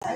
Hi,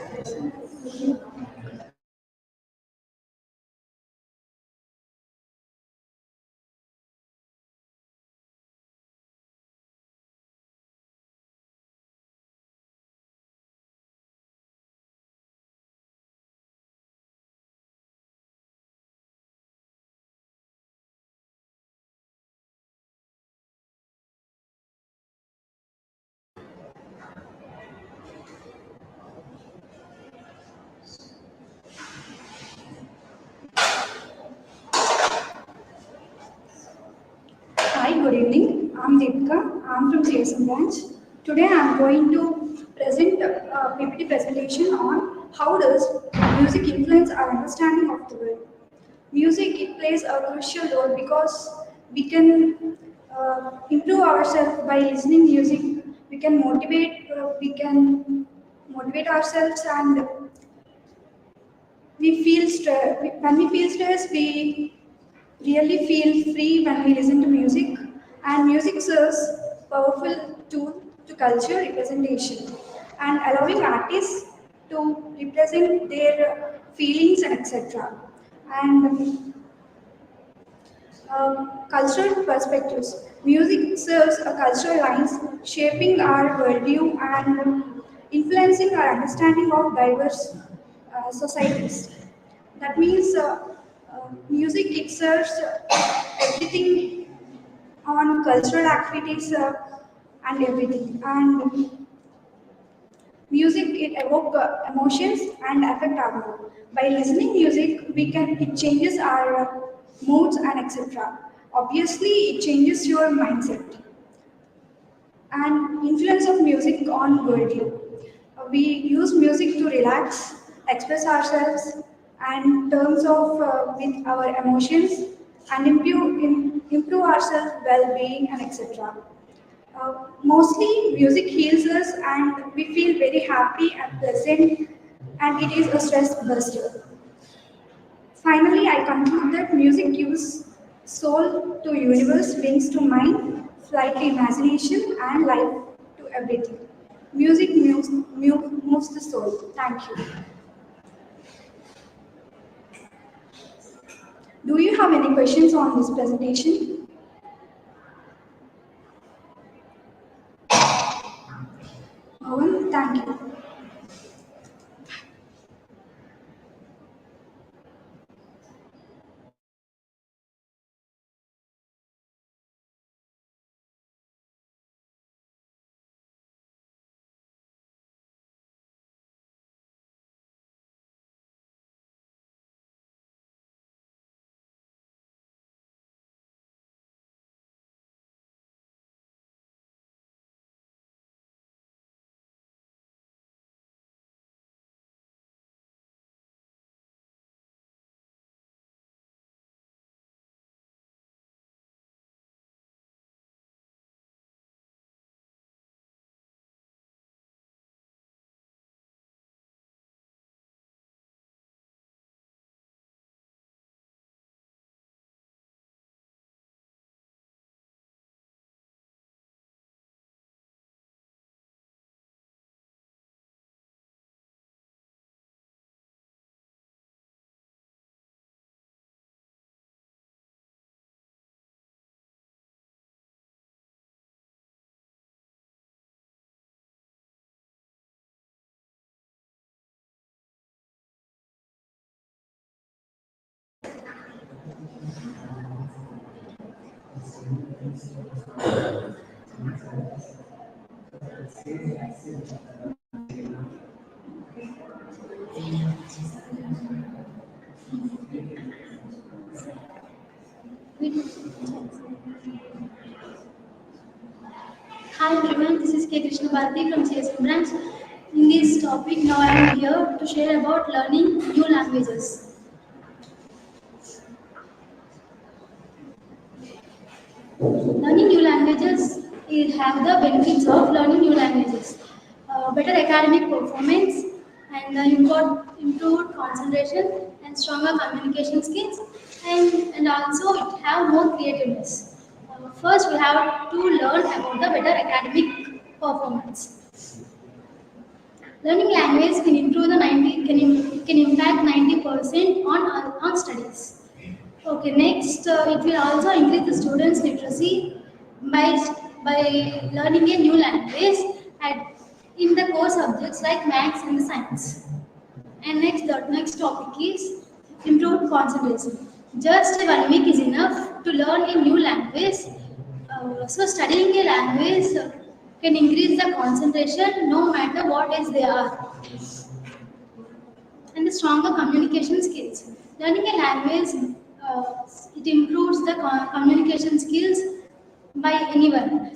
good evening. I'm Deepika. I'm from CSAIML branch. Today I'm going to present a PPT presentation on how does music influence our understanding of the world. Music it plays a crucial role because we can improve ourselves by listening music. We can motivate ourselves and we feel stress. When we feel stress, we really feel free when we listen to music. And music serves powerful tool to culture representation and allowing artists to represent their feelings and etc. And cultural perspectives. Music serves a cultural lines, shaping our worldview and influencing our understanding of diverse societies. That means music it serves everything on cultural activities and everything. And music it evoke emotions and affect our mood. By listening music, we can it changes our moods and etc. Obviously, it changes your mindset and influence of music on worldview. We use music to relax, express ourselves, and terms of with our emotions and improve ourselves well-being and etc. Mostly, music heals us, and we feel very happy and pleasant, and it is a stress buster. Finally, I conclude that music gives soul to universe, wings to mind, flight to imagination, and life to everything. Music moves the soul. Thank you. Do you have any questions on this presentation? Mohan, thank you. Hi everyone, this is K. Krishna Bharati from CSAIML branch. In this topic, now I am here to share about learning new languages. Learning new languages have the benefits of learning new languages. Better academic performance and improved concentration and stronger communication skills and also it have more creativeness. First, we have to learn about the better academic performance. Learning language can improve the 90 can impact 90% on studies. Okay, next it will also increase the students' literacy by by learning a new language at in the core subjects like maths and science. And the next topic is improved concentration. Just 1 week is enough to learn a new language. So studying a language can increase the concentration no matter what age they are, and the stronger communication skills. Learning a language it improves the communication skills by anyone.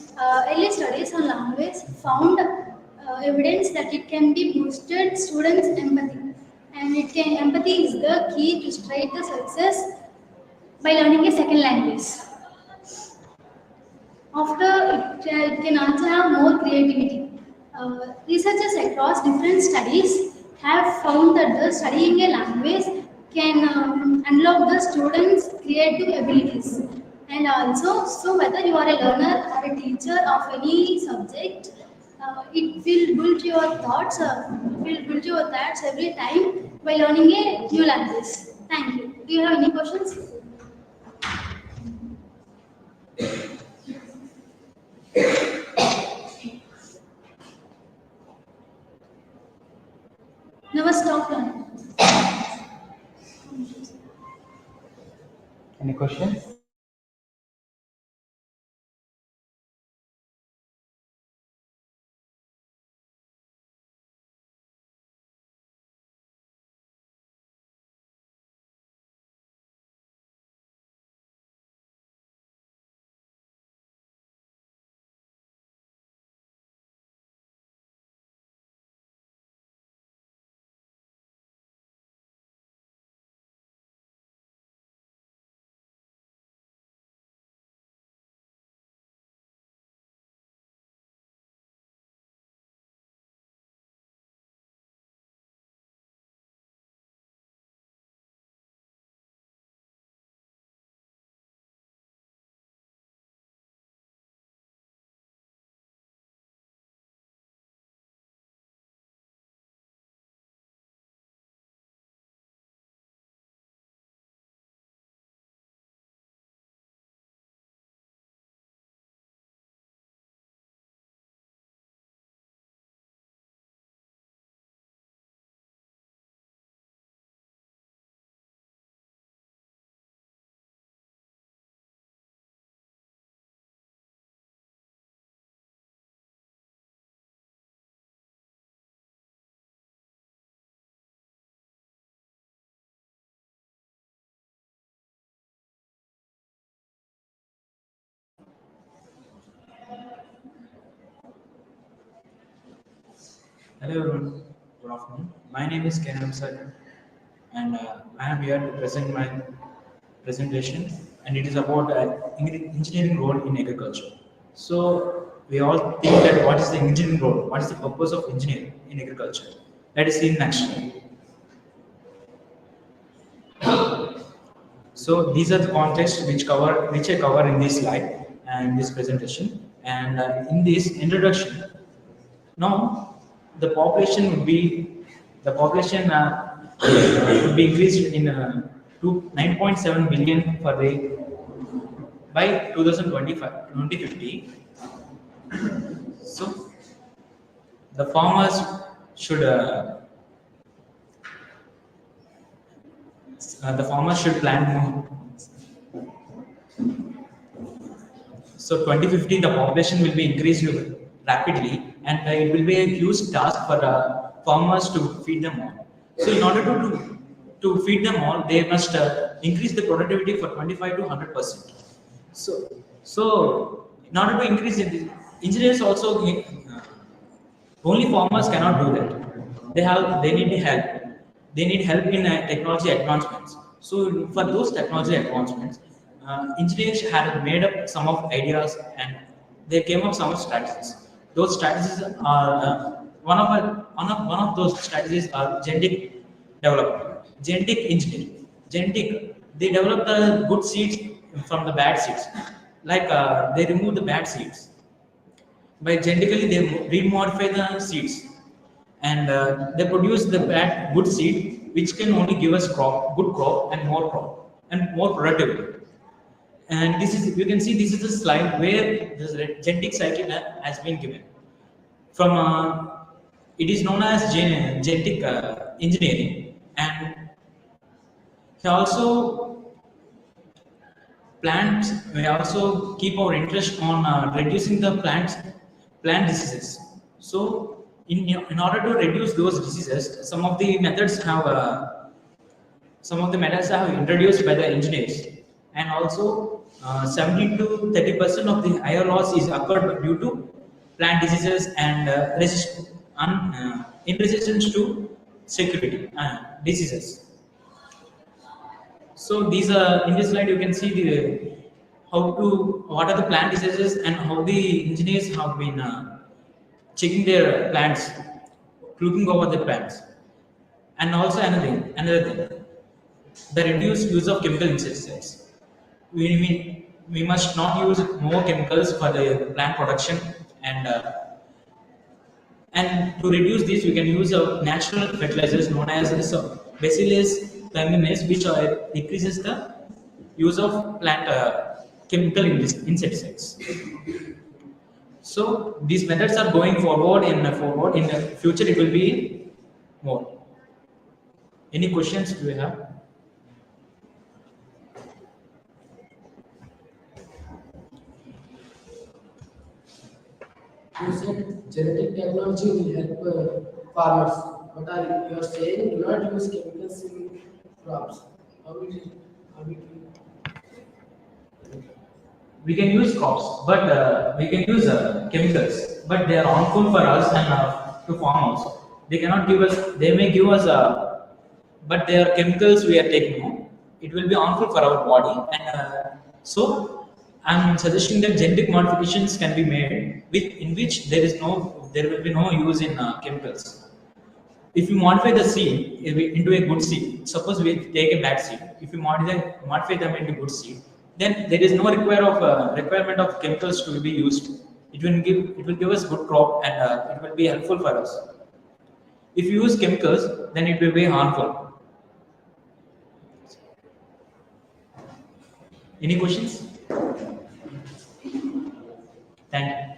Early studies on language found evidence that it can be boosted students' empathy, and empathy is the key to straight the success by learning a second language. After it can also have more creativity. Researchers across different studies have found that the studying a language can unlock the students' creative abilities. And also, so whether you are a learner or a teacher of any subject, it will build your thoughts. Will build your thoughts every time by learning a new language. Thank you. Do you have any questions? Never stop learning. Any questions? Hello everyone, good afternoon. My name is Kenan Sir and I am here to present my presentation, and it is about engineering role in agriculture. So we all think that what is the engineering role? What is the purpose of engineering in agriculture? Let us see next. So these are the contexts which I cover in this slide and this presentation. And in this introduction, now the population would be increased in to 9.7 billion per day by 2025 2050. So the farmers should plant more. So 2050, the population will be increased rapidly, and it will be a huge task for farmers to feed them all. So in order to feed them all, they must increase the productivity for 25 to 100%. So in order to increase it, engineers also only farmers cannot do that. They need help. They need help in technology advancements. So for those technology advancements, engineers had made up some of ideas, and they came up some strategies. Those strategies are one of those strategies are genetic development, genetic engineering. Genetic, they develop the good seeds from the bad seeds. Like they remove the bad seeds by genetically they remodify the seeds. and they produce the good seed, which can only give us good crop, and more productivity. And this is, you can see, this is a slide where the genetic cycle has been given from. It is known as genetic engineering, and he also plants. We also keep our interest on reducing the plant diseases. So, in order to reduce those diseases, some of the methods are introduced by the engineers, and also 70 to 30% of the higher loss is occurred due to plant diseases and in resistance to security diseases. So these are, in this slide you can see the what are the plant diseases and how the engineers have been checking their plants, looking over the plants. And also another thing, the reduced use of chemical insecticides. We must not use more chemicals for the plant production, and to reduce this, we can use natural fertilizers known as Bacillus thuringiensis, which decreases the use of plant chemical insecticides. So these methods are going forward. In the future, it will be more. Any questions do you have? You said genetic technology will help farmers, but you are saying do not use chemicals in crops. How it is? How it will? We can use crops, but we can use chemicals, but they are harmful for us and to farmers. They cannot give us. They may give us, but they are chemicals we are taking home. It will be harmful for our body, and so I'm suggesting that genetic modifications can be made in which there will be no use in chemicals. If you modify the seed into a good seed, suppose we take a bad seed, if you modify them into good seed, then there is no requirement of chemicals to be used. It will give us good crop, and it will be helpful for us. If you use chemicals, then it will be harmful. Any questions? Thank you.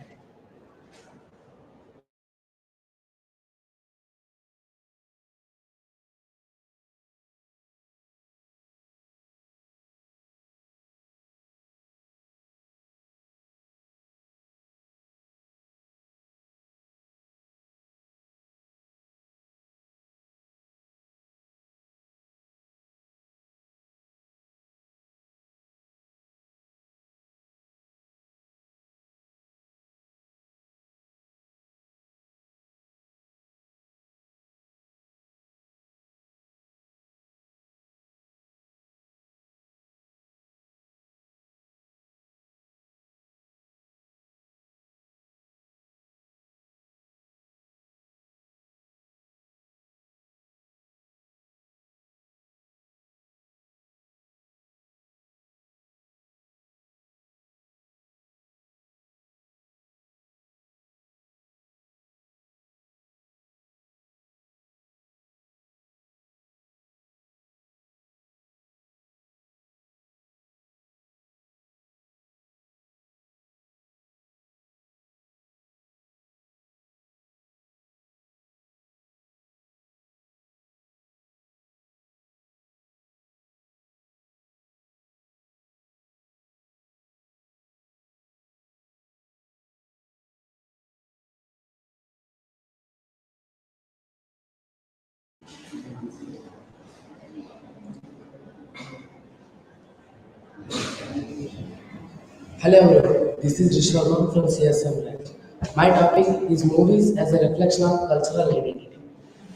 Hello everyone, this is Rishwarman from CSAIML. My topic is movies as a reflection of cultural identity.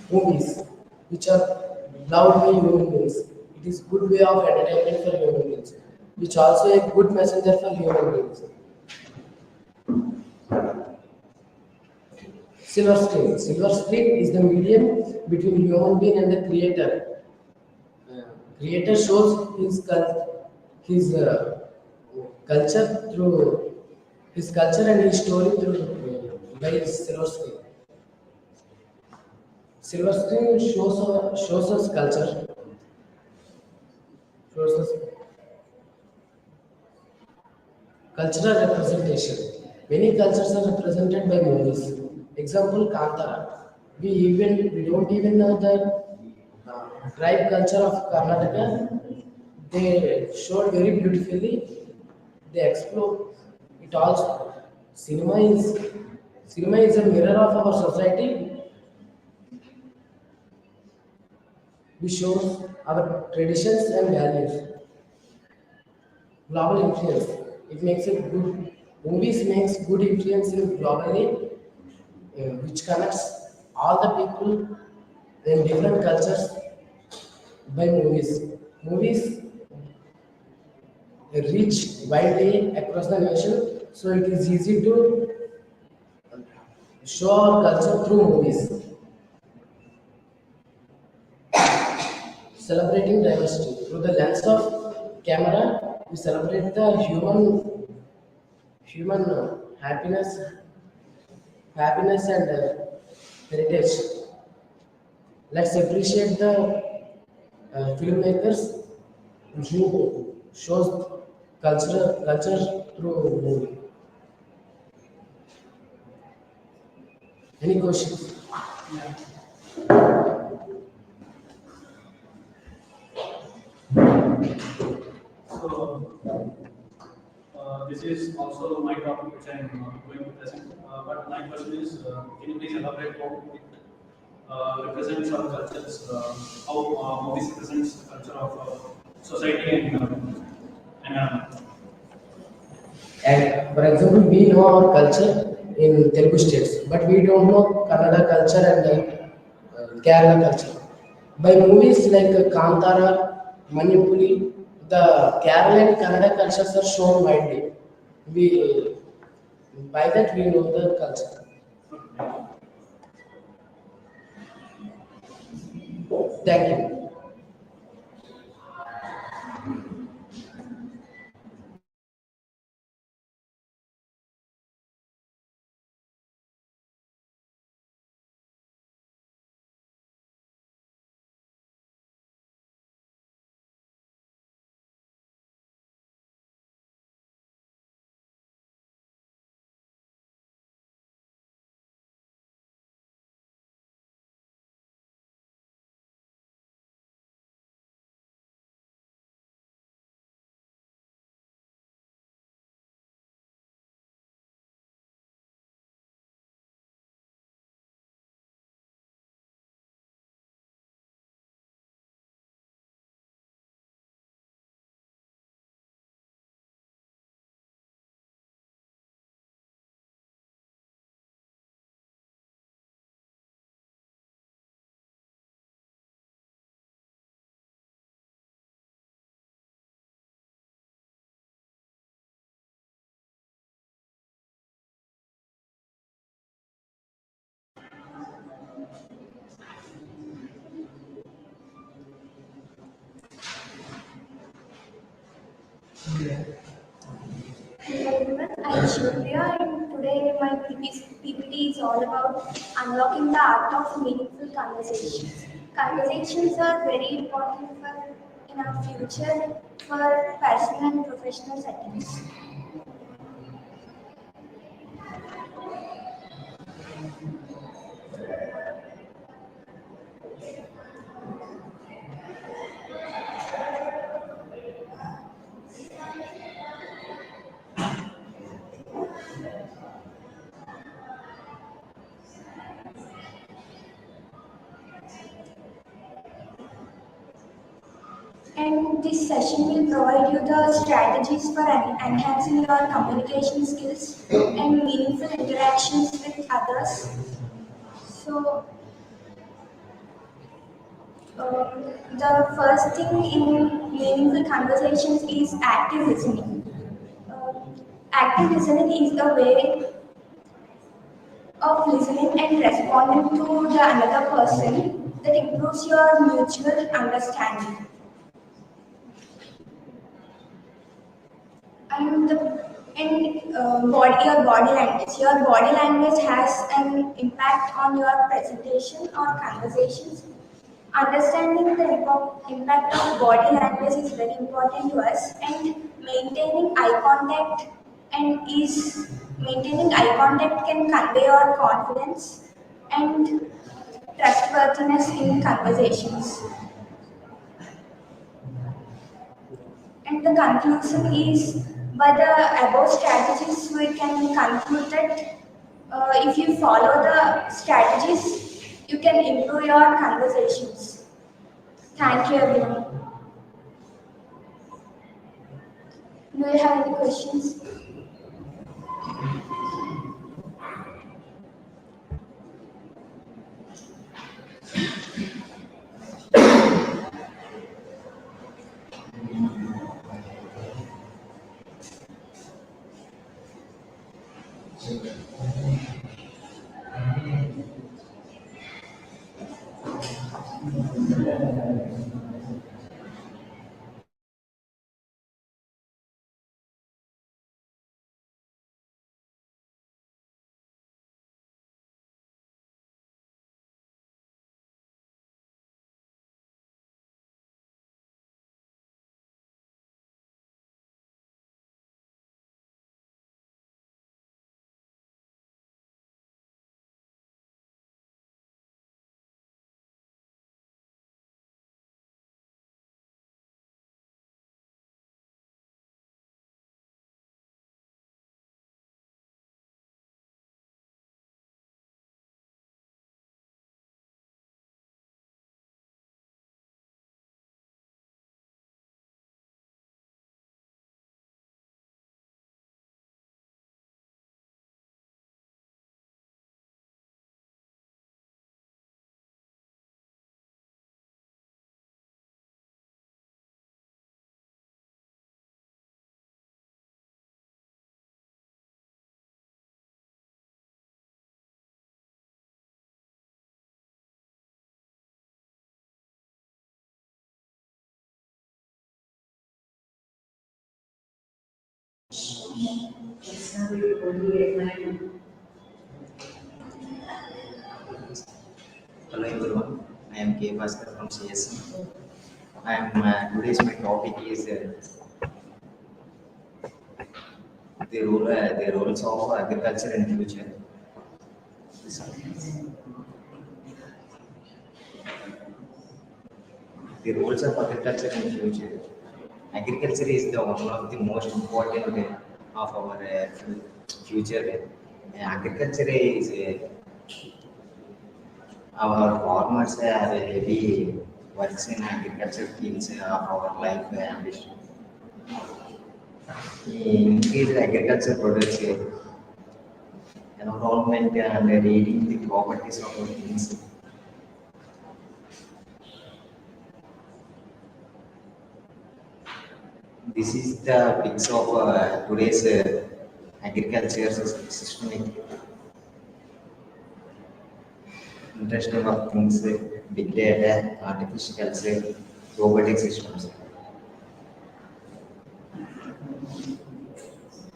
Movies, which are loved by human beings. It is good way of entertainment for human beings, which also a good messenger for human beings. Silver screen. Silver screen is the medium between human being and the creator. Creator shows his culture through his culture and his story through by his silver screen. Silver screen shows us culture, shows us cultural representation. Many cultures are represented by movies. Example, Kantara. We don't even know the tribe culture of Karnataka. They showed very beautifully. They explore it also. Cinema is cinema is a mirror of our society. We shows our traditions and values. Global influence. It makes a good movies makes good influence in globally, which connects all the people in different cultures by movies. Movies reach widely across the nation, so it is easy to show our culture through movies. Celebrating diversity through the lens of camera, we celebrate the human happiness and heritage. Let's appreciate the filmmakers who shows culture through movie. Any questions? So, this is also my topic which I am going to present. But my question is, can you please elaborate how it represents our cultures, how movies represents the culture of society and And for example, we know our culture in Telugu states, but we don't know Kannada culture and Kerala culture. By movies like Kantara, Manipuri, the Kerala and Kannada cultures are shown widely. We by that we know the culture. Thank you. Hello everyone, I am Shreya and today my PPT is all about unlocking the art of meaningful conversations. Conversations are very important in our future for personal and professional settings. And this session will provide you the strategies for enhancing your communication skills and meaningful interactions with others. So, the first thing in meaningful conversations is active listening. Uh, Active listening is the way of listening and responding to the another person that improves your mutual understanding. And And your body language. Your body language has an impact on your presentation or conversations. Understanding the impact of body language is very important to us, and maintaining eye contact can convey our confidence and trustworthiness in conversations. And the conclusion is, by the above strategies, we can conclude that if you follow the strategies, you can improve your conversations. Thank you, everyone. Do you have any questions? Hello everyone, I am K. Bhaskar from CSAIML. Today's my topic is the roles of agriculture in future. The roles of agriculture in future. Agriculture is the one of the most important of our future. Agriculture is our farmers have a heavy works in agriculture fields of our life ambition. Increase agriculture products, environment and reading the properties of our things. This is the pics of today's agriculture systemic interesting of things, big data, artificial, robotic systems.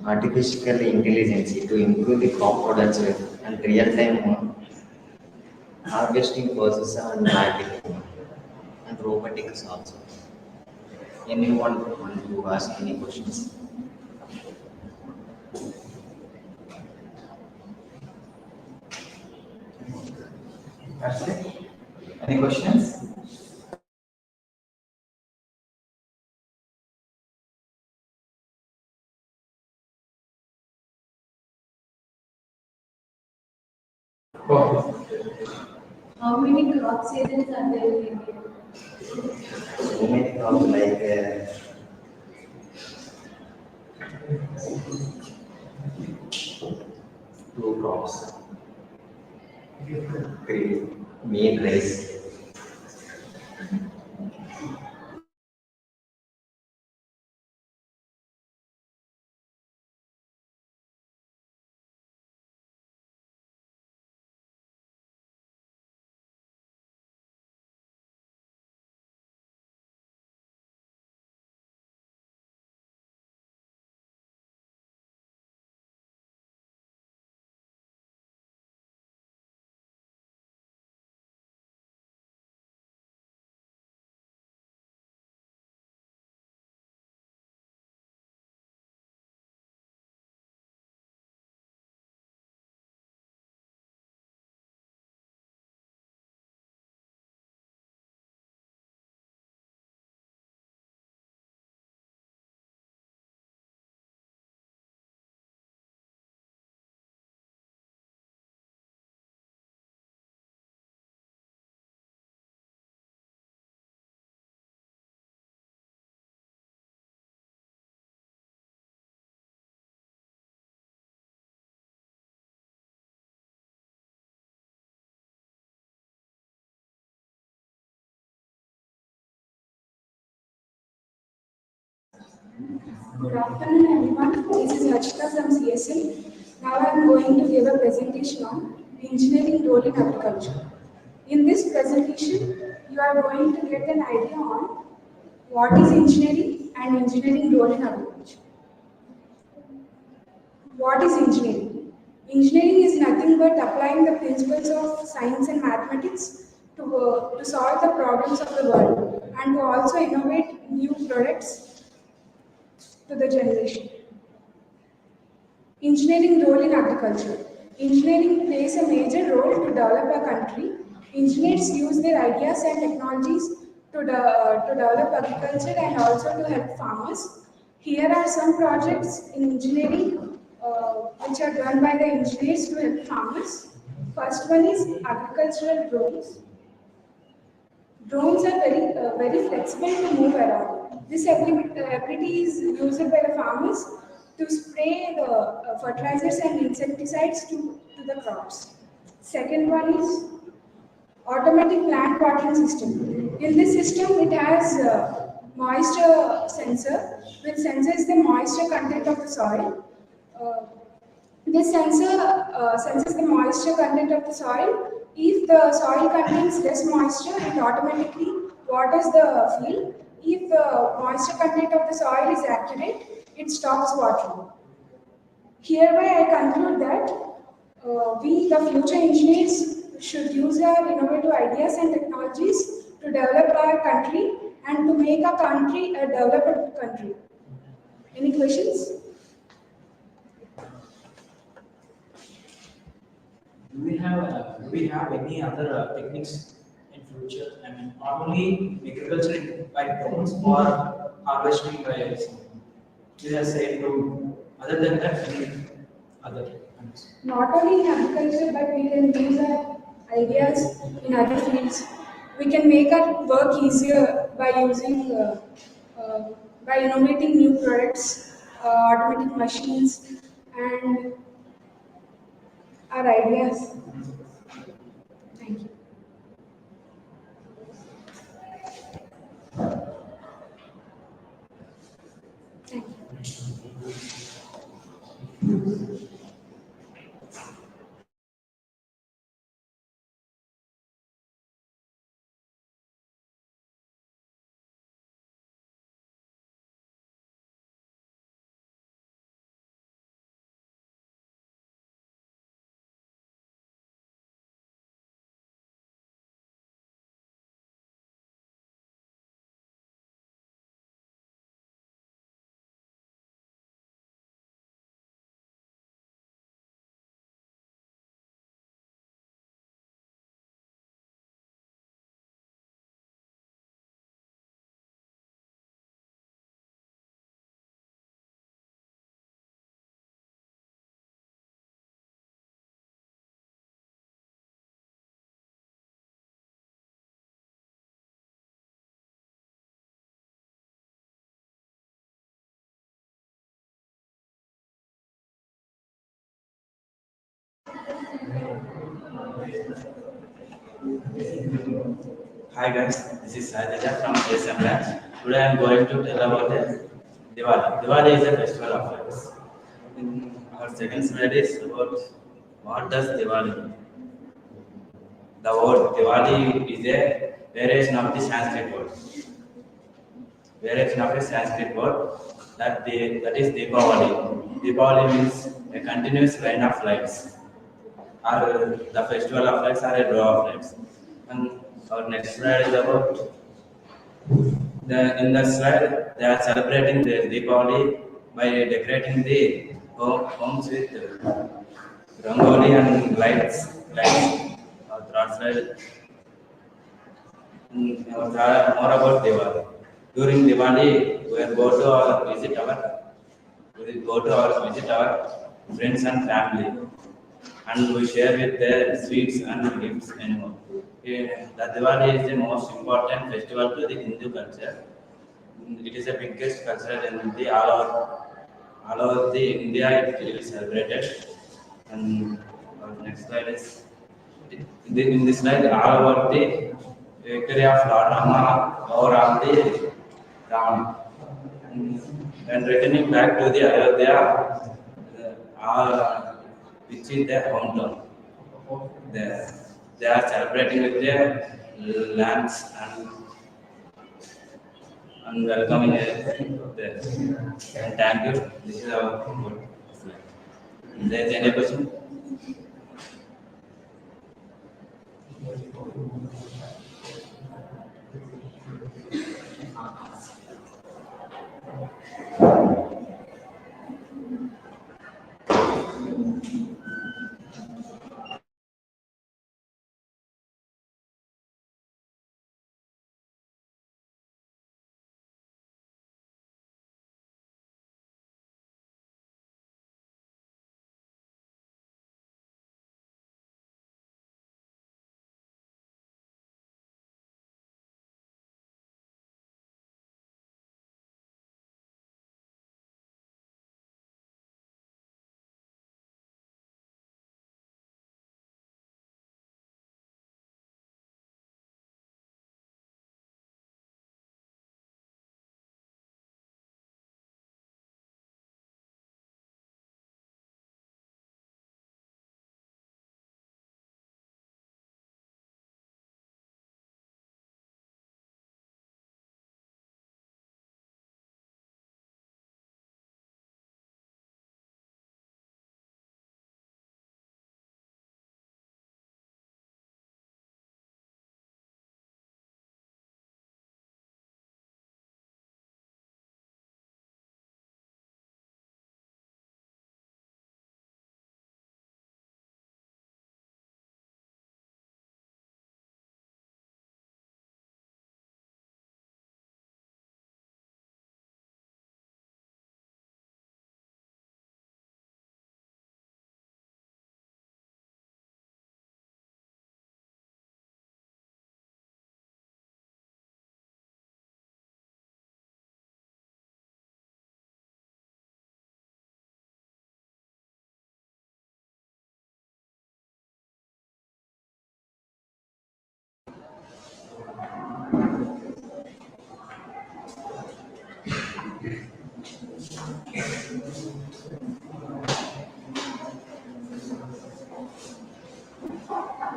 Artificial intelligence to improve the crop production and real-time harvesting process and marketing and robotics also. Anyone want to ask any questions? That's it. Any questions? Okay. How many crop seasons are there in India? So many crops like two crops, three main rice, Good afternoon, everyone. This is Rachita from CSL. Now I am going to give a presentation on the engineering role in agriculture. In this presentation, you are going to get an idea on what is engineering and engineering role in agriculture. What is engineering? Engineering is nothing but applying the principles of science and mathematics to solve the problems of the world and to also innovate new products to the generation. Engineering role in agriculture. Engineering plays a major role to develop a country. Engineers use their ideas and technologies to develop agriculture and also to help farmers. Here are some projects in engineering which are done by the engineers to help farmers. First one is agricultural drones. Drones are very flexible to move around. This ability is used by the farmers to spray the fertilizers and insecticides to the crops. Second one is automatic plant watering system. In this system, it has moisture sensor, which senses the moisture content of the soil. Uh, this sensor senses the moisture content of the soil. If the soil contains less moisture, it automatically waters the field. If the moisture content of the soil is accurate, it stops watering. Hereby, I conclude that we, the future engineers, should use our innovative ideas and technologies to develop our country and to make our country a developed country. Any questions? Do we have any other techniques in future? I mean, not only agriculture by drones or harvesting by CSAIML to other than that, any other techniques? Not only in agriculture, but we can use our ideas in other fields. We can make our work easier uh, by innovating new products, automatic machines, and our ideas. Thank you. Thank you. Hi guys, this is Sajaja from CSAIML. Today I am going to tell about the Diwali. Diwali is a festival of lights. In our second slide is about what does Diwali mean. The word Diwali is a variation of the Sanskrit word. Variation of a Sanskrit word that is Deepavali. Deepavali means a continuous rain of lights, or the festival of lights, or a draw of lights. And our next slide is about in the slide they are celebrating the Deepavali by decorating the homes with rangoli and lights. Lights. Our third slide more about Diwali. During Diwali, we go to our visit our friends and family, and we share with their sweets and gifts and more. The Diwali is the most important festival to the Hindu culture. It is the biggest cultural in the all over the India. It is celebrated. And our next slide is in this slide all about the victory of Lord Rama over all the Ravana. when returning back to the Ayodhya, which is their hometown, they, they are celebrating with their lamps and welcoming there. And thank you. This is our good. Is there any question?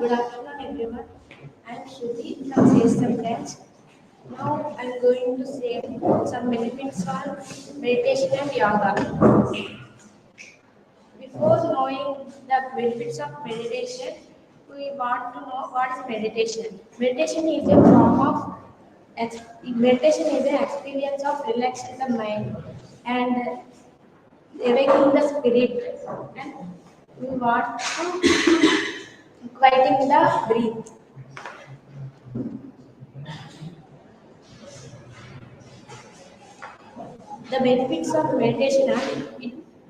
Good afternoon, everyone. I am Shruti from CSAIML. Now I am going to say some benefits of meditation and yoga. Before knowing the benefits of meditation, we want to know what is meditation. Meditation is an experience of relaxing the mind and awakening the spirit, and we want to quieting the breath. The benefits of meditation are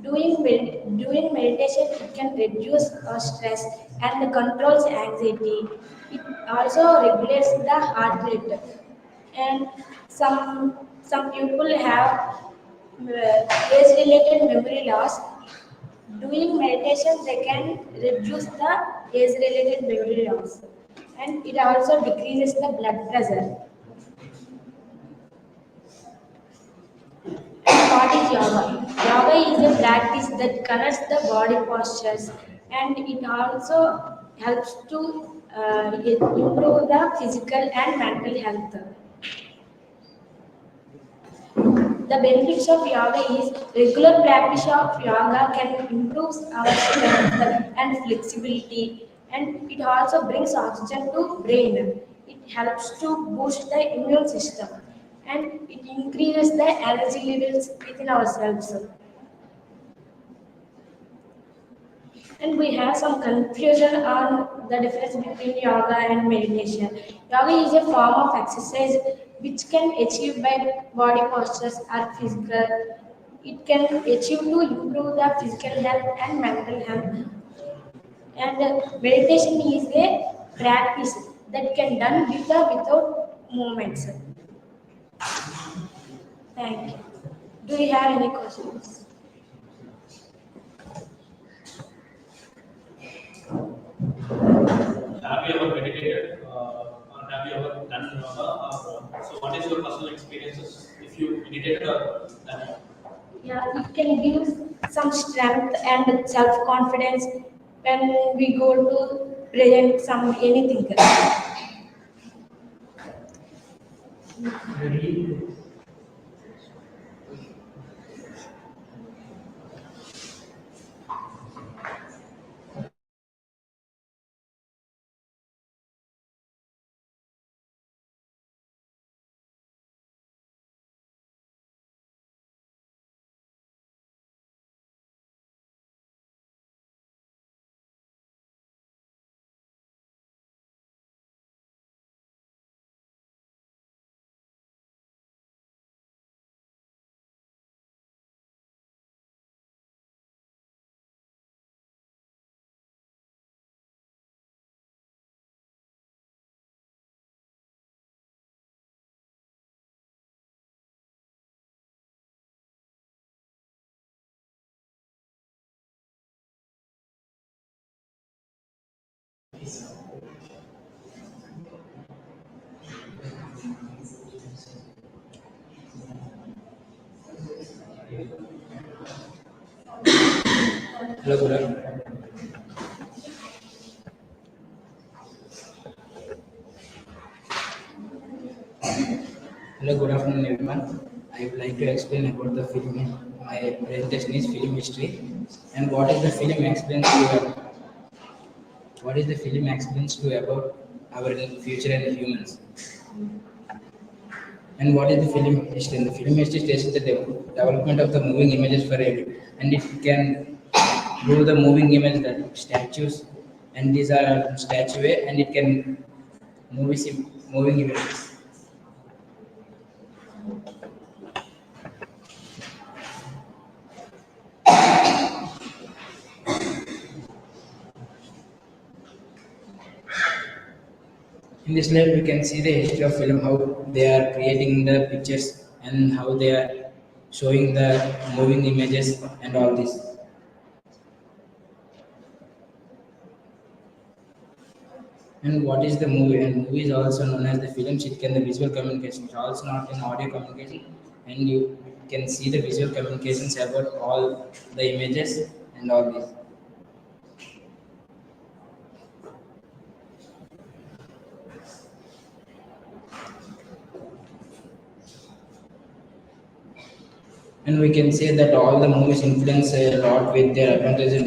during meditation it can reduce stress and controls anxiety. It also regulates the heart rate, and some people have age-related memory loss. Doing meditation, they can reduce the age-related memory loss, and it also decreases the blood pressure. What is yoga? Yoga is a practice that connects the body postures, and it also helps to improve the physical and mental health. The benefits of yoga is regular practice of yoga can improve our strength and flexibility, and it also brings oxygen to brain. It helps to boost the immune system, and it increases the energy levels within ourselves. And we have some confusion on the difference between yoga and meditation. Yoga is a form of exercise which can achieve by body postures or physical. It can achieve to improve the physical health and mental health. And meditation is a practice that can done with or without movements. Thank you. Do you have any questions? Have you ever meditated or have you ever done yoga? So, what is your personal experiences? If you meditated or Yeah, it can give some strength and self-confidence when we go to present some anything. Hello, good afternoon. Hello, good afternoon, everyone. I would like to explain about the film. My presentation is film history, and what is the film explains to what is the film explains to about our future and humans. And what is the film history? And the film history states the development of the moving images for every, and it can do the moving image that statues, and these are statue and it can moving images. In this slide, we can see the history of film, how they are creating the pictures and how they are showing the moving images and all this. And what is the movie? And movie is also known as the films. It can the visual communication. It's also not in audio communication, and you can see the visual communications about all the images and all this. And we can say that all the movies influence a lot with their advantages and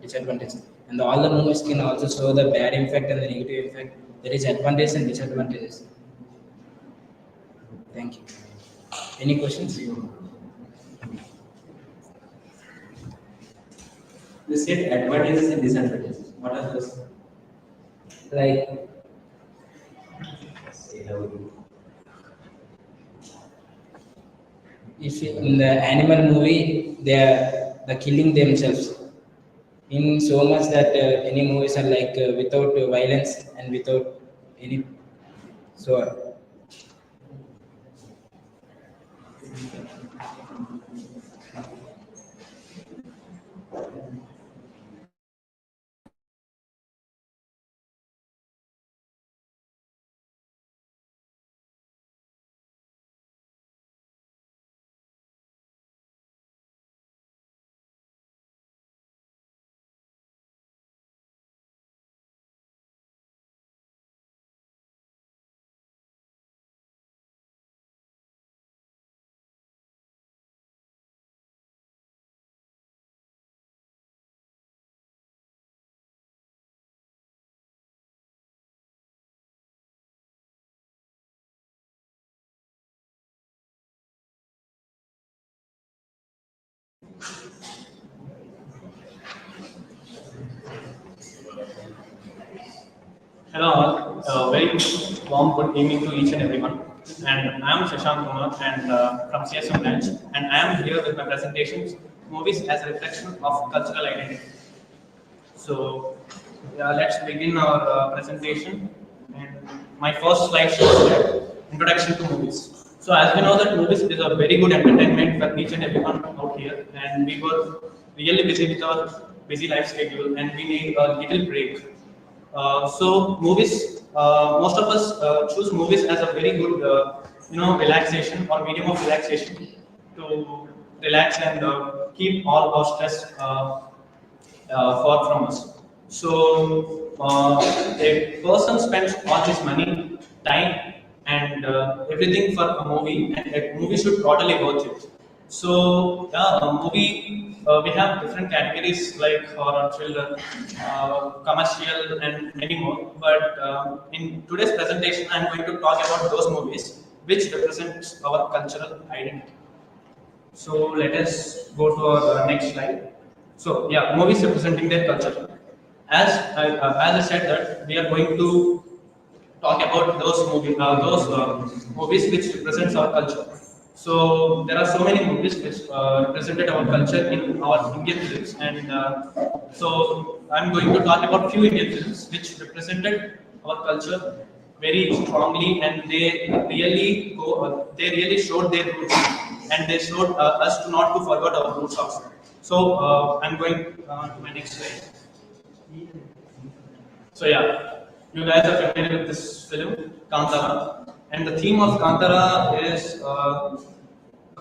disadvantages. And all the movies can also show the bad effect and the negative effect. There is advantages and disadvantages. Thank you. Any questions? You said advantages and disadvantages. What are those? Like if in the animal movie they are the killing themselves in so much that any movies are like without violence and without any so Hello, all. Very warm good evening to each and everyone. And I am Shashank Kumar and from CSAIML branch, and I am here with my presentations, movies as a reflection of cultural identity. So, let's begin our presentation. And my first slide shows that introduction to movies. So, as we know that movies is a very good entertainment for each and everyone out here, and we were really busy with our busy life schedule, and we need a little break. So movies, most of us choose movies as a very good, relaxation or medium of relaxation to relax and keep all our stress far from us. So a person spends all his money, time, and everything for a movie, and a movie should totally worth it. So yeah, a movie we have different categories like horror, thriller, commercial, and many more. But in today's presentation, I'm going to talk about those movies which represent our cultural identity. So let us go to our next slide. So yeah, movies representing their culture. As I said that we are going to talk about those movies which represents our culture. So there are so many movies which represented our culture in our Indian films, and so I'm going to talk about few Indian films which represented our culture very strongly, and they really showed their roots, and they showed us to not to forget our roots also. So I'm going to my next slide. So yeah, you guys are familiar with this film, Kantara, and the theme of Kantara is a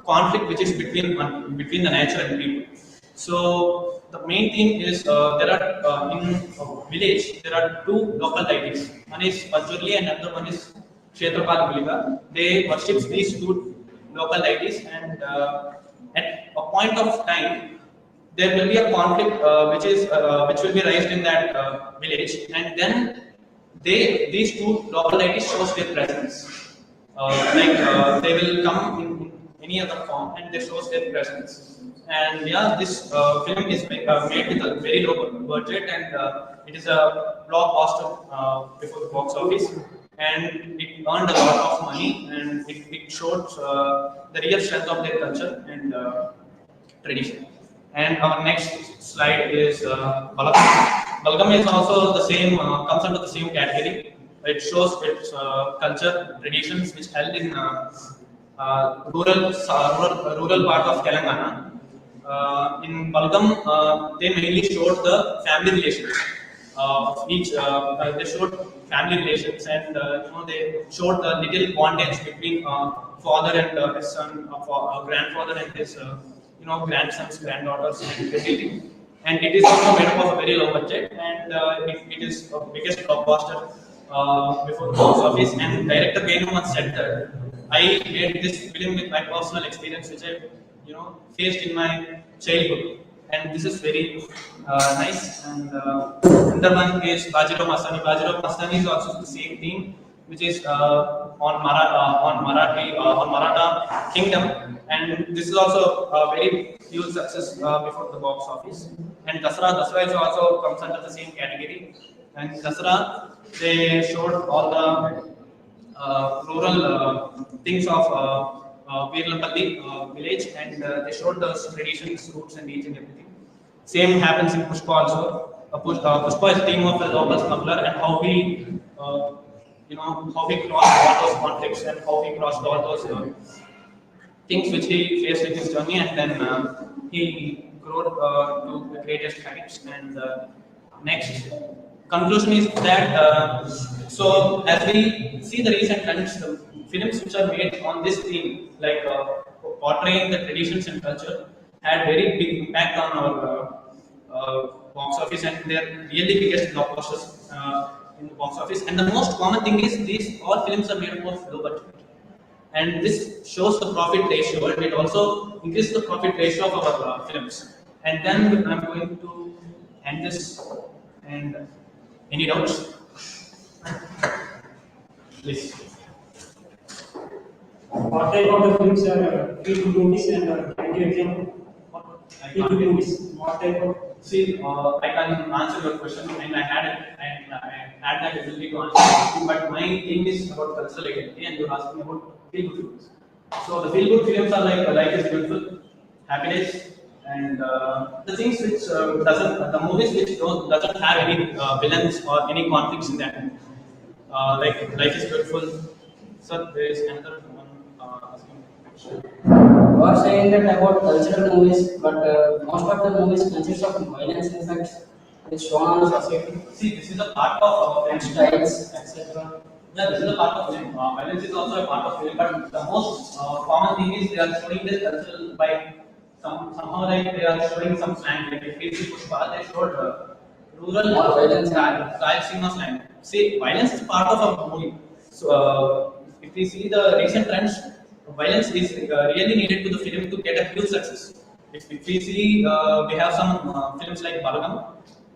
conflict which is between the nature and people. So the main theme is there are in a village there are two local deities. One is Panchurli and another one is Kshetrapal Gulika. They worship these two local deities, and at a point of time there will be a conflict which will be raised in that village, and then these two local deities shows their presence. They will come in any other form, and they shows their presence. And yeah, this film is made with a very low budget, and it is a blockbuster before the box office, and it earned a lot of money, and it showed the real strength of their culture and tradition. And our next slide is Balgam. Balgam is also the same, comes under the same category. It shows its culture, traditions which held in rural part of Telangana. In Balgam, they mainly showed the family relations of each. They showed family relations, and they showed the little bondage between father and his son, grandfather and his grandsons, granddaughters, and everything. And it is also made up of a very low budget, and it is the biggest blockbuster before the box office. And director Venu once said that I made this film with my personal experience, which I faced in my childhood, and this is very nice. And another one is Bajirao Mastani. Bajirao Mastani is also the same theme, which is on Maratha Kingdom, and this is also a very huge success before the box office. And Dasra is also comes under the same category. And Dasra, they showed all the rural things of Virlapalli village, and they showed the traditions, roots, and each and everything. Same happens in Pushpa also. Pushpa is a theme of a local smuggler, and how we crossed all those conflicts, and how we crossed all those things which he faced in his journey, and then he grew to the greatest heights. And next conclusion is that so as we see the recent trends, the films which are made on this theme, like portraying the traditions and culture, had very big impact on our box office, and they're really biggest blockbusters in the box office. And the most common thing is these all films are made up of low budget, and this shows the profit ratio, and it also increases the profit ratio of our films. And then I'm going to end this. And any doubts? Please. What type of the films are feel good movies and can you example? Feel good movies. What type of? See, I can answer your question, and I had that ability to answer. But my thing is about cultural identity, and you're asking about feel good films. So the feel good films are like Life is Beautiful, Happiness, and the things which the movies which doesn't have any villains or any conflicts in that. Like Life is Beautiful. So there is another one asking a question. You are saying that about cultural movies, but most of the movies consist of violence effects which shown on the society. See, this is a part of And styles, etc. yeah, this is a part of film. Violence is also a part of film, but the most common thing is they are showing their cultural by somehow like they are showing some slang. Like if we see Pushpa, they showed rural More violence. Rayalaseema slang. See, violence is part of a movie. So if we see the recent trends, violence is really needed to the film to get a huge success. If we see, we have some films like Balgam,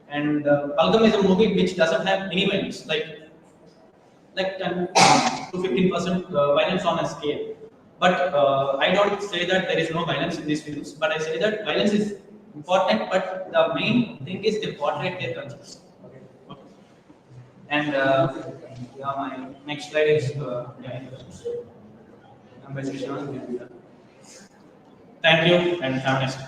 and Balgam is a movie which doesn't have any violence, like 10 to 15% violence on a scale. But I don't say that there is no violence in these films, but I say that violence is important, but the main thing is they portray their cultures. Okay. And yeah, my next slide is yeah, by Srishant. Thank you and have a nice day.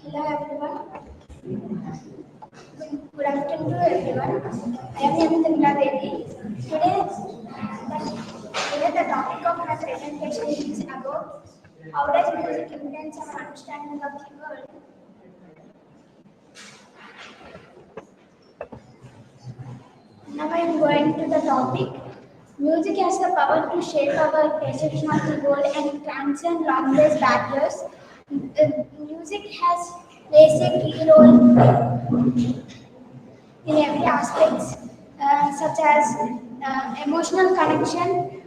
Hello everyone. Good afternoon to everyone. I am Yamindra Devi. Today the topic of my presentation is about how does music influence our understanding of the world. Now I am going to the topic. Music has the power to shape our perception of the world and transcend language barriers. Music has plays a key role in every aspect, such as emotional connection,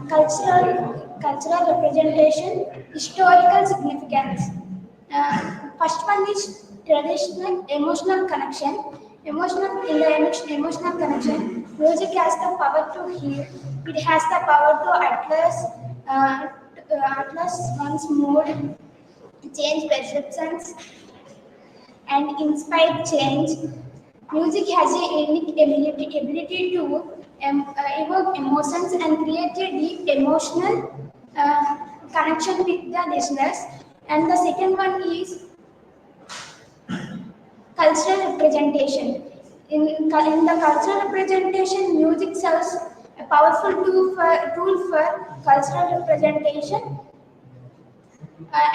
cultural representation, historical significance. First one is traditional emotional connection. Emotional connection, music has the power to heal. It has the power to atlas one's mood, change perceptions, and inspire change. Music has a unique ability to evoke emotions and create a deep emotional connection with the listeners. And the second one is cultural representation. In the cultural representation, music serves a powerful tool for cultural representation,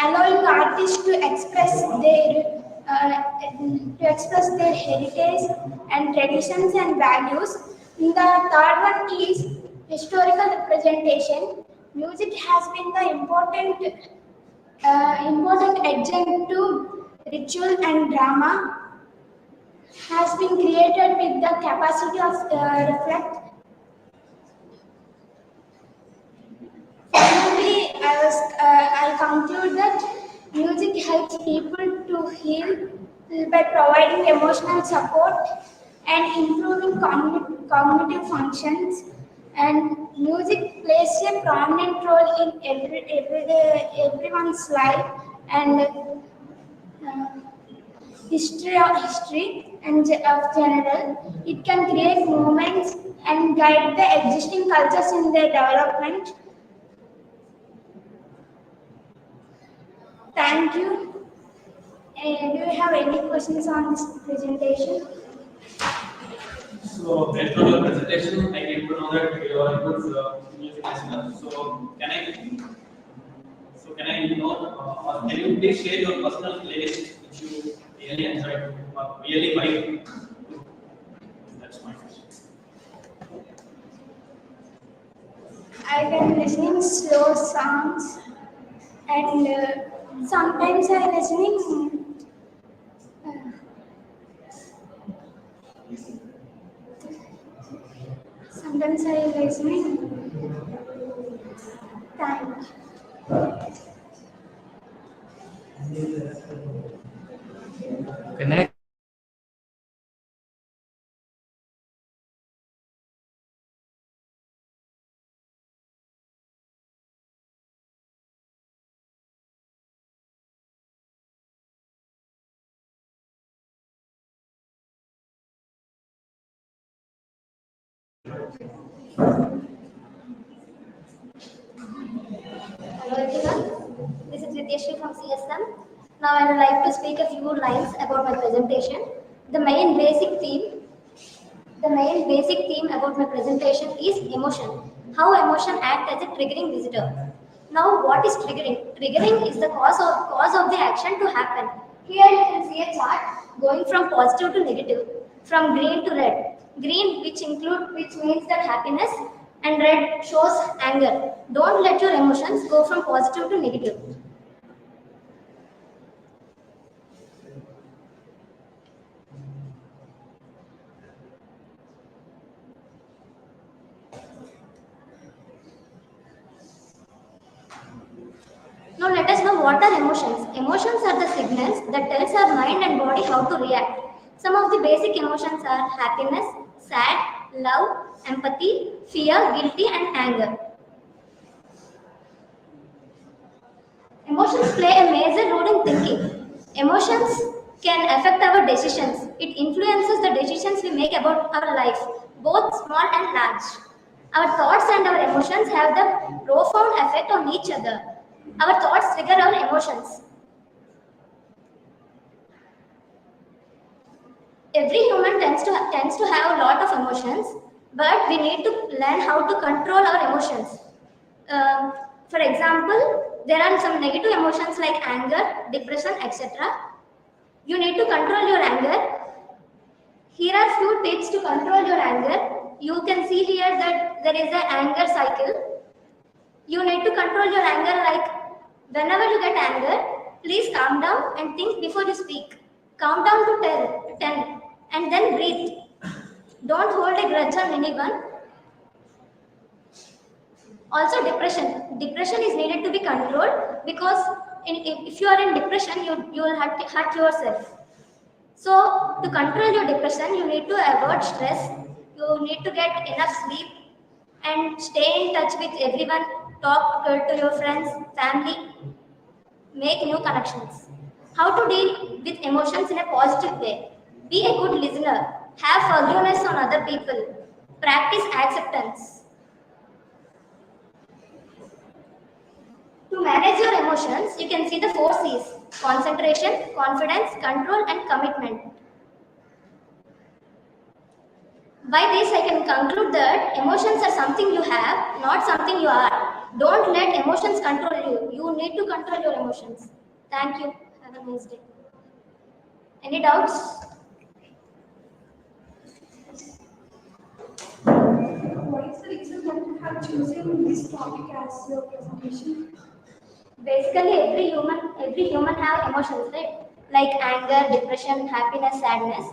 allowing artists to express their heritage and traditions and values. The third one is historical representation. Music has been the important adjunct to ritual and drama, has been created with the capacity of reflect. Finally, I conclude that music helps people to heal by providing emotional support and improving cognitive functions. And music plays a prominent role in everyone's life and history and of general. It can create movements and guide the existing cultures in their development. Thank you. Do you have any questions on this presentation? So based on your presentation, I came to know that you are a good music listener. So can I know, or can you please share your personal playlist which you really enjoy or really vibe? That's my question. I can listening slow songs and sometimes I listening sometimes I listening. Thank you. Okay, next. Hello everyone, this is Vidyashri from CSM. Now I would like to speak a few lines about my presentation. The main basic theme about my presentation is emotion. How emotion act as a triggering visitor. Now what is triggering? Triggering is the cause of the action to happen. Here you can see a chart going from positive to negative, from green to red. Green which means that happiness, and red shows anger. Don't let your emotions go from positive to negative. Now let us know what are emotions. Emotions are the signals that tells our mind and body how to react. Some of the basic emotions are happiness, sad, love, empathy, fear, guilty and anger. Emotions play a major role in thinking. Emotions can affect our decisions. It influences the decisions we make about our life, both small and large. Our thoughts and our emotions have the profound effect on each other. Our thoughts trigger our emotions. Every human tends to have a lot of emotions, but we need to learn how to control our emotions. Um, for example, there are some negative emotions like anger, depression, etc. You need to control your anger. Here are few tips to control your anger. You can see here that there is an anger cycle. You need to control your anger like whenever you get anger, please calm down and think before you speak. Count down to 10 and then breathe. Don't hold a grudge on anyone. Also depression. Depression is needed to be controlled because if you are in depression, you will hurt yourself. So to control your depression, you need to avoid stress. You need to get enough sleep and stay in touch with everyone. Talk to your friends, family, make new connections. How to deal with emotions in a positive way. Be a good listener. Have forgiveness on other people. Practice acceptance. To manage your emotions, you can see the 4 C's: concentration, confidence, control, and commitment. By this, I can conclude that emotions are something you have, not something you are. Don't let emotions control you. You need to control your emotions. Thank you. Have a nice day. Any doubts? What is the reason that you have chosen this topic as your presentation? Basically, every human have emotions, right? Like anger, depression, happiness, sadness.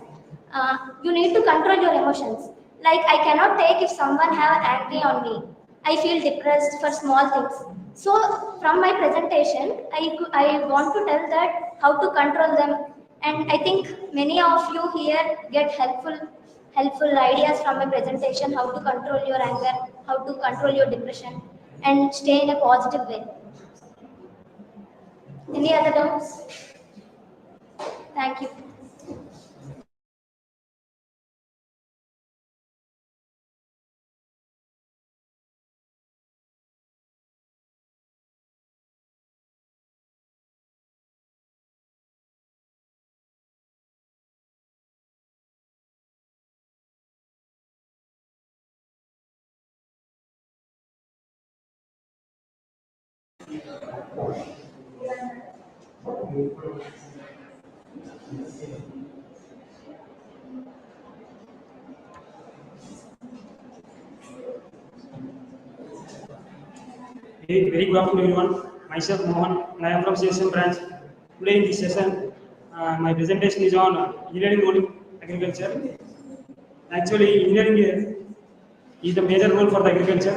You need to control your emotions. Like I cannot take if someone have angry on me. I feel depressed for small things. So from my presentation, I want to tell that how to control them. And I think many of you here get helpful ideas from my presentation, how to control your anger, how to control your depression, and stay in a positive way. Any other doubts? Thank you. Hey, very good afternoon, everyone. Myself, Mohan, and I am from CSM branch. Today in this session, my presentation is on engineering role in agriculture. Actually, engineering is the major role for the agriculture.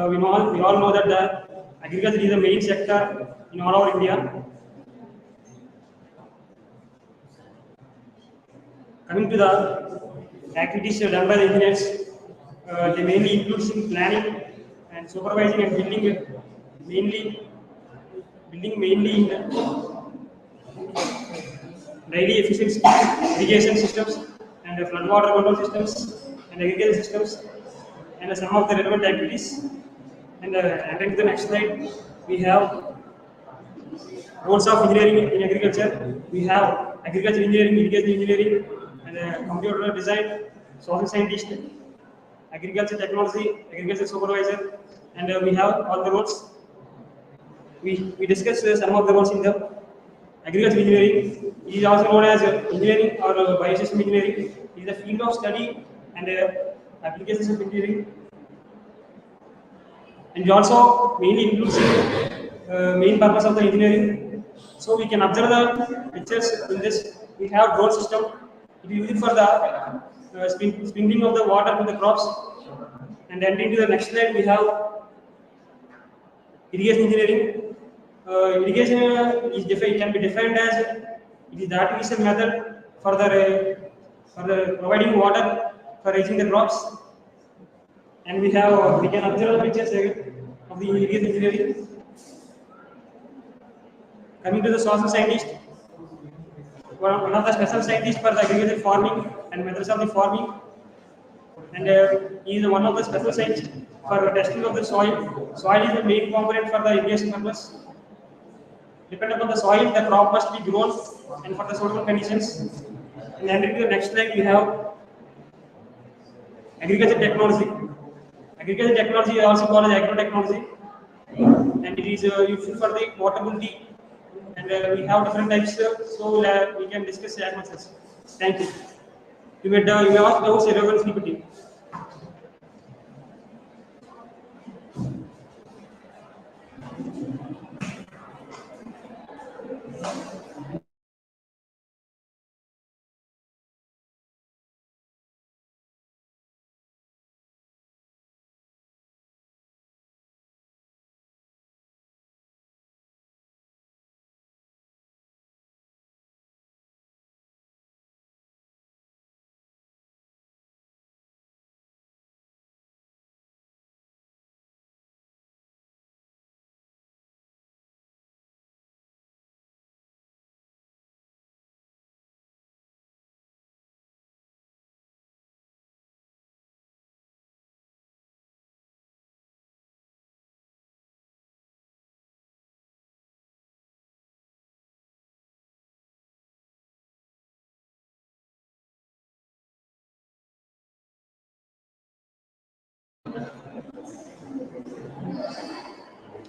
We all know that the agriculture is the main sector in all over India. Coming to the activities done by the engineers, they mainly include in planning and supervising and mainly building mainly in the daily efficiency, irrigation systems, and floodwater control systems, and agriculture systems, and some of the relevant activities. And entering to the next slide, we have roles of engineering in agriculture. We have agriculture engineering, irrigation engineering, and computer design, social scientist, agriculture technology, agriculture supervisor, and we have all the roles. We discussed some of the roles in the agriculture engineering. It is also known as engineering or biosystem engineering. It is a field of study and applications of engineering. And it also mainly includes main purpose of the engineering. So we can observe the pictures in this. We have drone system. It is used for the sprinkling of the water to the crops. And then into the next slide, we have irrigation engineering. Irrigation can be defined as it is the artificial method for the providing water for raising the crops. And we can observe the pictures of the irrigation engineering. Coming to the social scientist, one of the special scientists for the agricultural farming and methods of the farming, and he is one of the special scientists for testing of the soil. Soil is the main component for the irrigation purpose. Depending upon the soil, the crop must be grown and for the suitable conditions. And then in the next slide, we have agriculture technology. Agriculture technology is also called as agrotechnology, and it is useful for the portability. And we have different types, so we can discuss as much as. Thank you. You may ask those relevant PPT.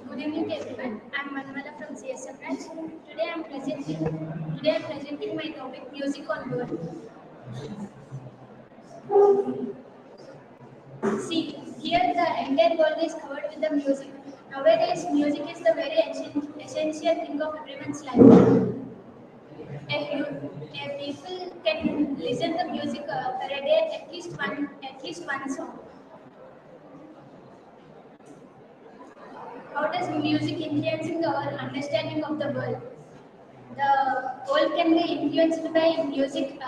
Good evening, everyone. I'm Manmala from CSAIML. Today I'm presenting my topic, music on board. See, here the entire world is covered with the music. Nowadays, music is the very essential thing of everyone's life. If people can listen to music per day, at least one song. How does music influencing our understanding of the world? The world can be influenced by music.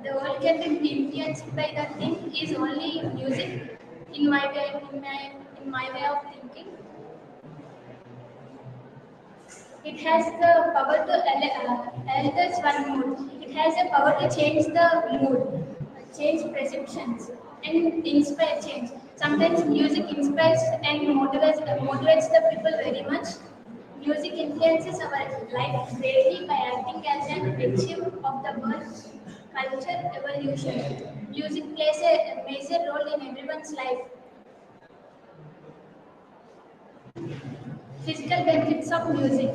The world can be influenced by the thing is only music. In my way of thinking, it has the power to alters one mood. It has the power to change the mood, change perceptions, and inspire change. Sometimes music inspires and motivates the people very much. Music influences our life greatly by acting as an archive of the world's culture evolution. Music plays a major role in everyone's life. Physical benefits of music.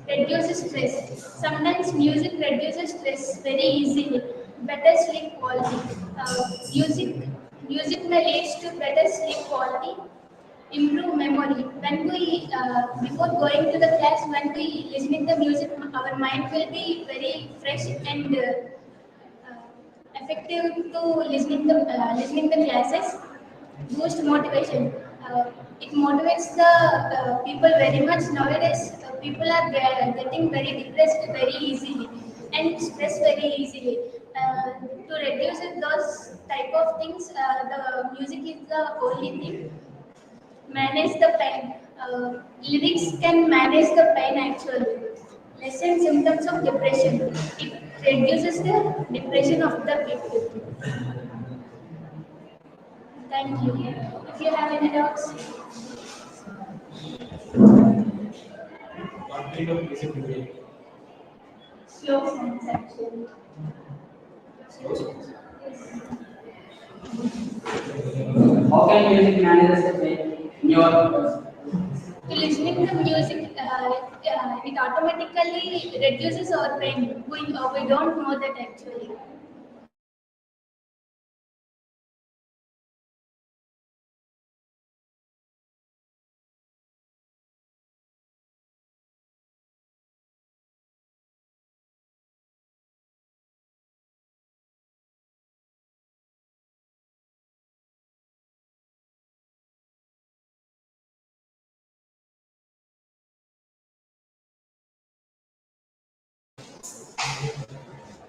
Reduces stress. Sometimes music reduces stress very easily. Better sleep quality. Music may lead to better sleep quality. Improve memory. When we before going to the class, when we listening the music, our mind will be very fresh and effective to listening the classes. Boost motivation. It motivates the people very much. Nowadays, people are getting very depressed very easily and stressed very easily. To reduce those type of things, the music is the only thing. Manage the pain. Lyrics can manage the pain actually. Lessen symptoms of depression. It reduces the depression of the people. Thank you. If you have any doubts, What kind of music do you like? slow songs actually. Slow songs. How can music manage the pain in your person? Listening to music, it automatically reduces our pain. We don't know that actually.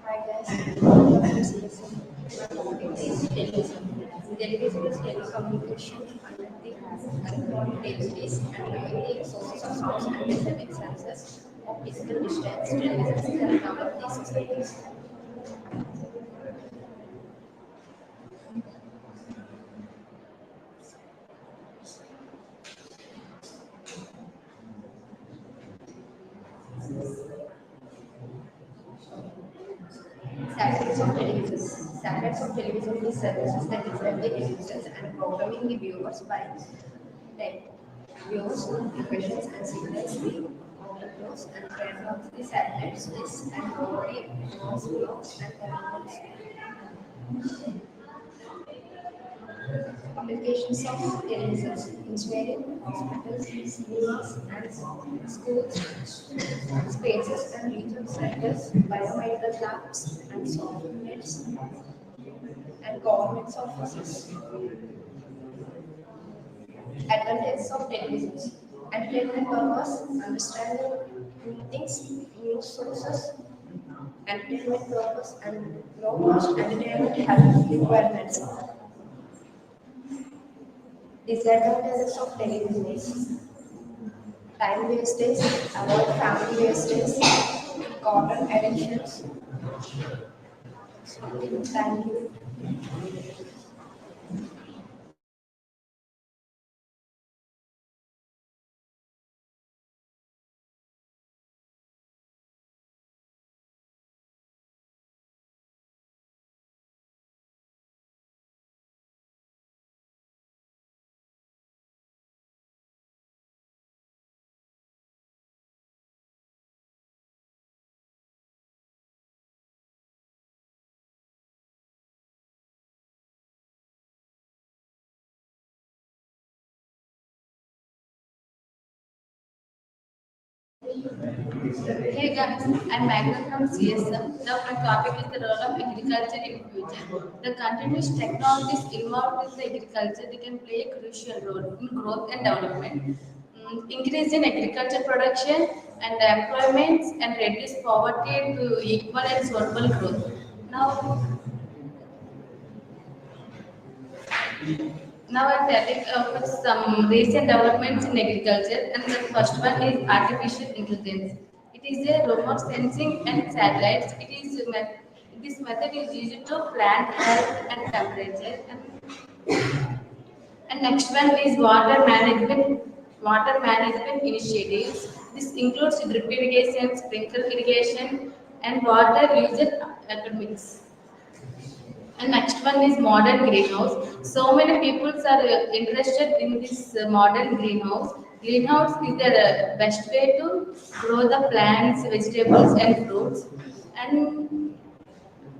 Hi guys, I'm CSAIML. My topic is television. Television is telecommunication under the electronic television and mainly sources of sounds and dynamic sensors of physical distance. Televisions can cover these societies. Satellites of television. Satellites of television is services that different the televisions and programming the viewers by time. Viewers, questions and signals the outdoors and trend of the satellites is and body blocks and terminals. Applications of televisions, engineering, hospitals, cinemas, and schools, spaces and research centers, biomedical labs, and software and government offices. Advantages of televisions. Entertainment purpose, understanding new things, news sources, entertainment purpose, and low cost entertainment health requirements. Disadvantages of television. Time wastage, avoid family wastage, content addictions. Thank you. Hey guys, I'm Magna from CSM. Now my topic is the role of agriculture in future. The continuous technologies involved in the agriculture they can play a crucial role in growth and development. Increase in agriculture production and employment and reduce poverty to equal and sustainable growth. Now Now I'm telling about some recent developments in agriculture, and the first one is artificial intelligence. It is a remote sensing and satellites. This method is used to plant health and temperature. And next one is water management. Water management initiatives. This includes drip irrigation, sprinkler irrigation, and water user economics. And next one is modern greenhouse. So many people are interested in this modern greenhouse. Greenhouse is the best way to grow the plants, vegetables, and fruits. And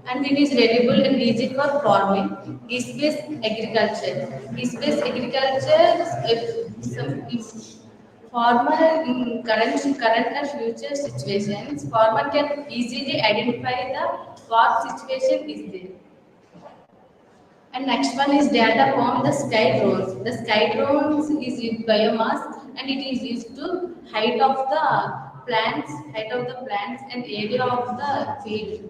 and it is reliable and easy for farming. Geese-based agriculture. Geese-based agriculture, if farmer in current and future situations, farmer can easily identify the what situation is there. And next one is data from the sky drones. The sky drones is used biomass and it is used to height of the plants and area of the field.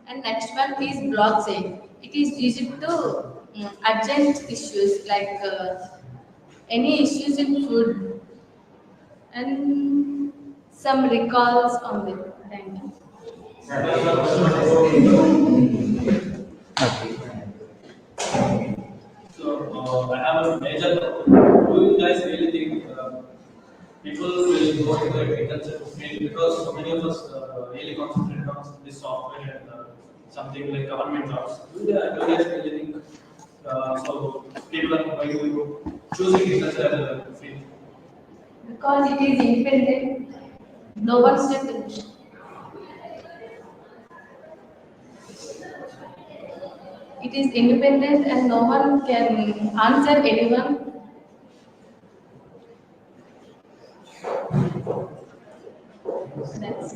And next one is blockchain. It is used to urgent issues like any issues in food and some recalls on it. Thank you. So I have a major. Do you guys really think people will go into agriculture field because so many of us really concentrate on this software and something like government jobs? Do you guys really think so? People are going to choose agriculture as a field. Because it is independent, no one can. It is independent and no one can answer anyone. That's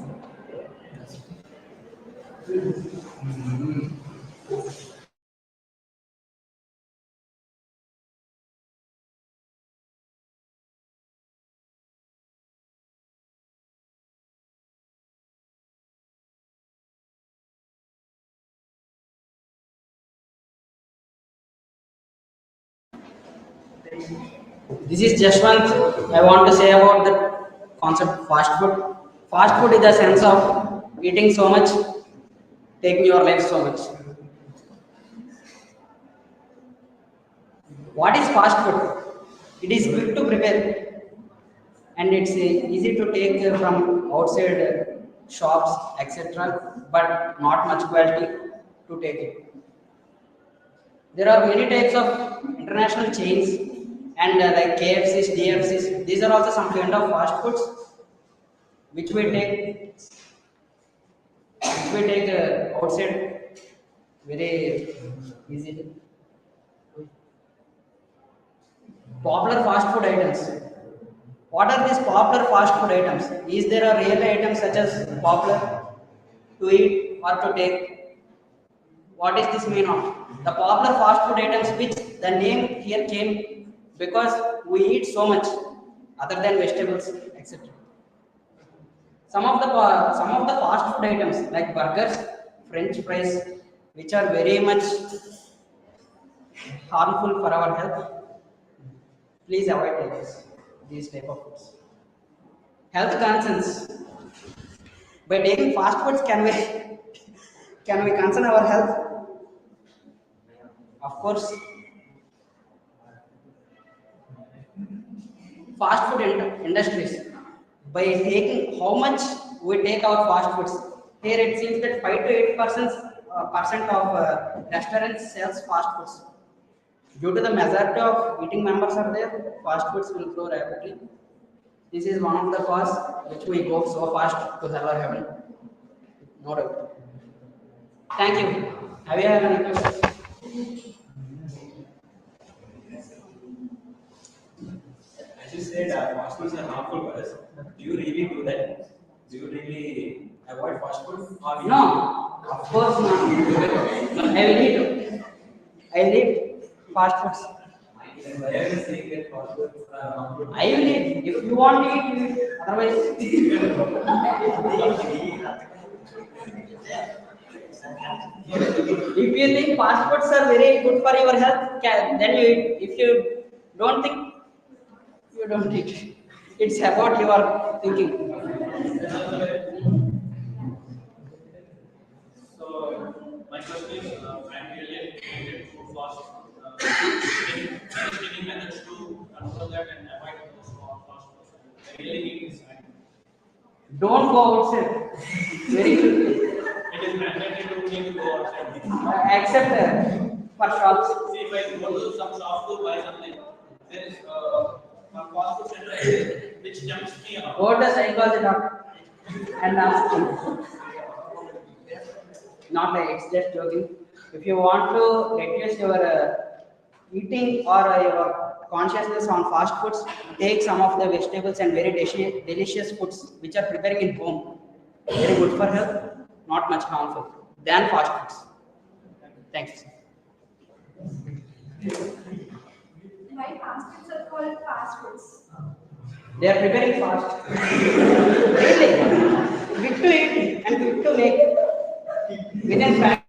This is Jashwant. I want to say about the concept fast food. Fast food is the sense of eating so much, taking your life so much. What is fast food? It is quick to prepare and it's easy to take from outside shops, etc. But not much quality to take it. There are many types of international chains and like KFCs, DFCs. These are also some kind of fast foods which we take outside very easily. Popular fast food items. What are these popular fast food items? Is there a real items such as popular to eat or to take? What is this mean of? The popular fast food items which the name here came because we eat so much other than vegetables, etc. Some of the fast food items like burgers, French fries, which are very much harmful for our health. Please avoid these type of foods. Health concerns. By taking fast foods, can we concern our health? Of course. Fast food industries. By taking how much we take our fast foods. Here it seems that 5 to 8% of restaurants sells fast foods. Due to the majority of eating members are there, fast foods will grow rapidly. This is one of the cause which we go so fast to hell or heaven. No doubt. Thank you. Have you have any questions? As you said, fast foods are harmful for us. Do you really do that? Do you really avoid fast food? Or No, of course not. I will eat fast foods. why are you saying that fast foods are harmful? I will eat. If you want to eat, you eat. Otherwise, if you think fast foods are very good for your health, then you eat. If you don't think, you don't eat. It's about your thinking. So my question is, I'm really related to fast. Any methods to control that and avoid those fast foods? I really need this. Don't go outside. Very quickly. It is mandatory to need to go outside. Except for shops. See, if I go to some shop to buy something, there is one fast food center which tempts me out. Go to psychology doctor and ask him. Not it's just joking. If you want to reduce your eating or your consciousness on fast foods, take some of the vegetables and very delicious foods which are preparing in home. Very good for health, not much harmful than fast foods. Thanks. Why fast foods are called fast foods? They are preparing fast. Really, quick to eat and quick to make. Within